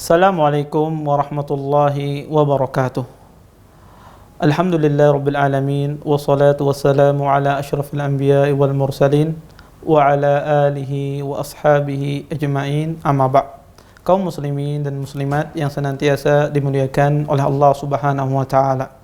Assalamualaikum warahmatullahi wabarakatuh. Alhamdulillah rabbil alamin, wassalatu wassalamu ala asyrafil anbiya'i wal mursalin wa ala alihi wa ashabihi ajma'in, amma ba'. Kaum muslimin dan muslimat yang senantiasa dimuliakan oleh Allah Subhanahu wa taala.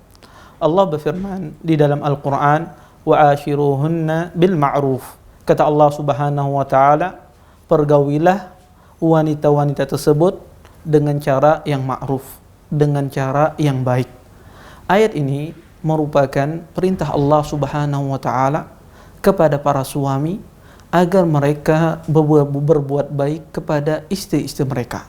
Allah berfirman di dalam Al-Qur'an, wa ashiruhunna bil ma'ruf. Kata Allah Subhanahu wa taala, pergaulilah wanita-wanita tersebut dengan cara yang ma'ruf, dengan cara yang baik. Ayat ini merupakan perintah Allah Subhanahu wa taala kepada para suami agar mereka berbuat baik kepada istri-istri mereka.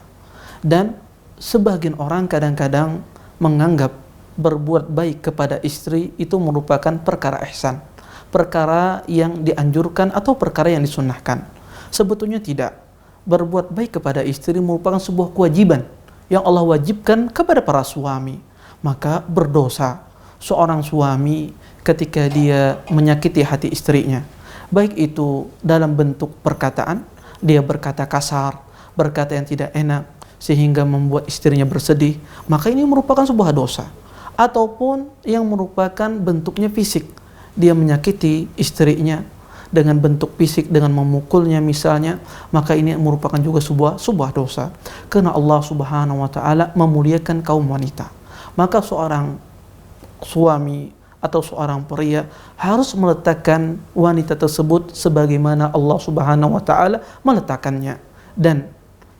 Dan sebagian orang kadang-kadang menganggap berbuat baik kepada istri itu merupakan perkara ihsan, perkara yang dianjurkan atau perkara yang disunnahkan. Sebetulnya tidak. Berbuat baik kepada istri merupakan sebuah kewajiban yang Allah wajibkan kepada para suami. Maka berdosa seorang suami ketika dia menyakiti hati istrinya, baik itu dalam bentuk perkataan, dia berkata kasar, berkata yang tidak enak sehingga membuat istrinya bersedih, maka ini merupakan sebuah dosa. Ataupun yang merupakan bentuknya fisik, dia menyakiti istrinya dengan bentuk fisik, dengan memukulnya misalnya, maka ini merupakan juga sebuah dosa. Karena Allah Subhanahu wa taala memuliakan kaum wanita. Maka seorang suami atau seorang pria harus meletakkan wanita tersebut sebagaimana Allah Subhanahu wa taala meletakkannya. Dan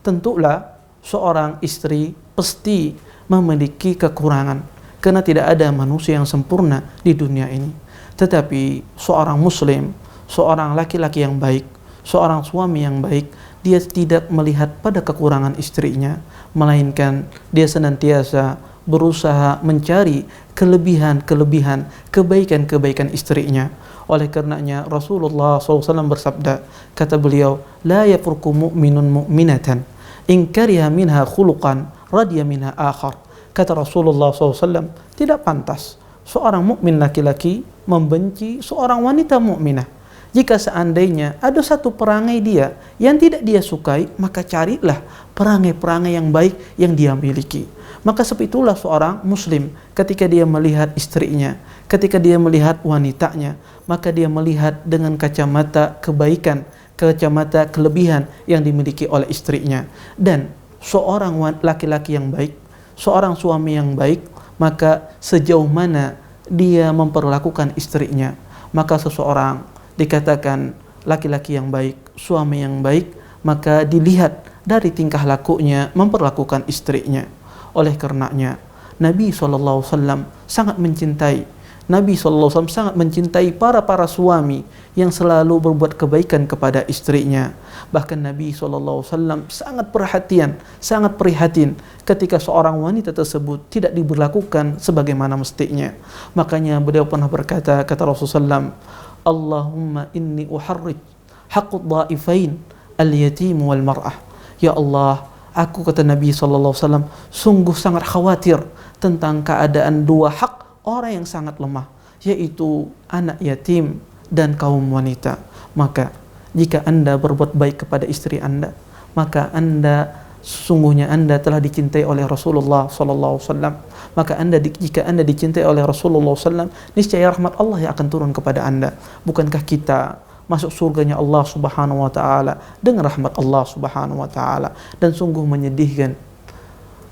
tentulah seorang istri pasti memiliki kekurangan, karena tidak ada manusia yang sempurna di dunia ini. Tetapi seorang muslim, seorang laki-laki yang baik, seorang suami yang baik, dia tidak melihat pada kekurangan istrinya, melainkan dia senantiasa berusaha mencari kelebihan-kelebihan, kebaikan-kebaikan istrinya. Oleh karenanya Rasulullah SAW bersabda, kata beliau, la yafruku mu'minun mu'minatan in kariha minha khuluqan radiya minha akhar. Kata Rasulullah SAW, tidak pantas seorang mukmin laki-laki membenci seorang wanita mukminah. Jika seandainya ada satu perangai dia yang tidak dia sukai, maka carilah perangai-perangai yang baik yang dia miliki. Maka seperti itulah seorang muslim ketika dia melihat istrinya, ketika dia melihat wanitanya, maka dia melihat dengan kacamata kebaikan, kacamata kelebihan yang dimiliki oleh istrinya. Dan seorang laki-laki yang baik, seorang suami yang baik, maka sejauh mana dia memperlakukan istrinya, maka seseorang dikatakan laki-laki yang baik, suami yang baik, maka dilihat dari tingkah lakunya memperlakukan istrinya. Oleh karenanya Nabi SAW sangat mencintai, Nabi SAW sangat mencintai para suami yang selalu berbuat kebaikan kepada istrinya. Bahkan Nabi SAW sangat perhatian, sangat prihatin ketika seorang wanita tersebut tidak diberlakukan sebagaimana mestinya. Makanya beliau pernah berkata, kata Rasulullah SAW, Allahumma inni uharrij haqqud dha'ifain al-yatim wal mar'ah. Ya Allah, aku, kata Nabi SAW, sungguh sangat khawatir tentang keadaan dua hak orang yang sangat lemah, yaitu anak yatim dan kaum wanita. Maka jika Anda berbuat baik kepada istri Anda, maka sesungguhnya Anda telah dicintai oleh Rasulullah SAW. Maka jika Anda dicintai oleh Rasulullah SAW, niscaya rahmat Allah yang akan turun kepada Anda. Bukankah kita masuk surganya Allah Subhanahu wa taala dengan rahmat Allah Subhanahu wa taala? Dan sungguh menyedihkan,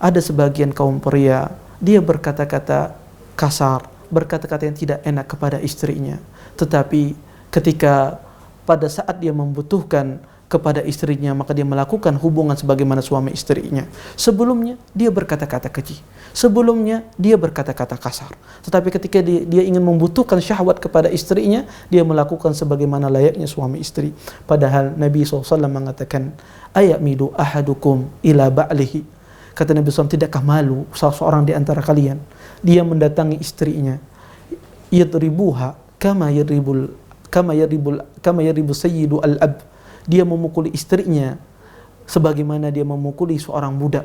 ada sebagian kaum pria, dia berkata-kata kasar, berkata-kata yang tidak enak kepada istrinya. Tetapi ketika pada saat dia membutuhkan kepada istrinya, maka dia melakukan hubungan sebagaimana suami istrinya. Sebelumnya dia berkata-kata keji, sebelumnya dia berkata-kata kasar, tetapi ketika dia ingin membutuhkan syahwat kepada istrinya, dia melakukan sebagaimana layaknya suami istri. Padahal Nabi SAW mengatakan, ayamidu ahadukum ila ba'lihi. Kata Nabi SAW, tidakkah malu salah seorang di antara kalian, dia mendatangi istrinya, yadribuha kama yadribu sayyidu al-ab. Dia memukuli istrinya sebagaimana dia memukuli seorang budak.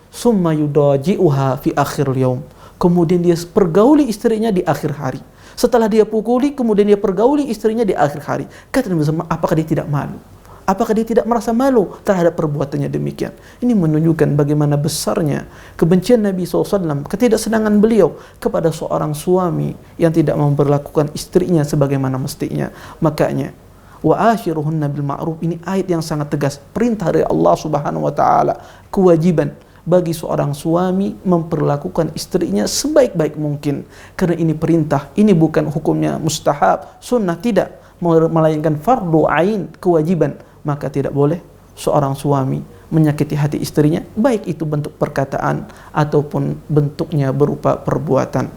Summa yudaji'uha fi akhir yaum. Kemudian dia pergauli istrinya di akhir hari. Setelah dia pukuli, kemudian dia pergauli istrinya di akhir hari. Kata Nabi SAW, apakah dia tidak malu? Apakah dia tidak merasa malu terhadap perbuatannya demikian? Ini menunjukkan bagaimana besarnya kebencian Nabi SAW, ketidaksenangan beliau kepada seorang suami yang tidak memperlakukan istrinya sebagaimana mestinya. Makanya, wa ashiruhunna bil ma'ruf, ini ayat yang sangat tegas, perintah dari Allah Subhanahu wa taala, kewajiban bagi seorang suami memperlakukan istrinya sebaik-baik mungkin. Karena ini perintah, ini bukan hukumnya mustahab, sunnah, tidak, melainkan fardu ain, kewajiban. Maka tidak boleh seorang suami menyakiti hati istrinya, baik itu bentuk perkataan ataupun bentuknya berupa perbuatan.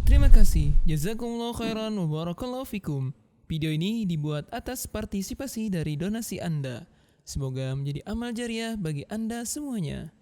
Terima kasih. Jazakumullah khairan wa barakallahu fikum. Video ini dibuat atas partisipasi dari donasi Anda. Semoga menjadi amal jariah bagi Anda semuanya.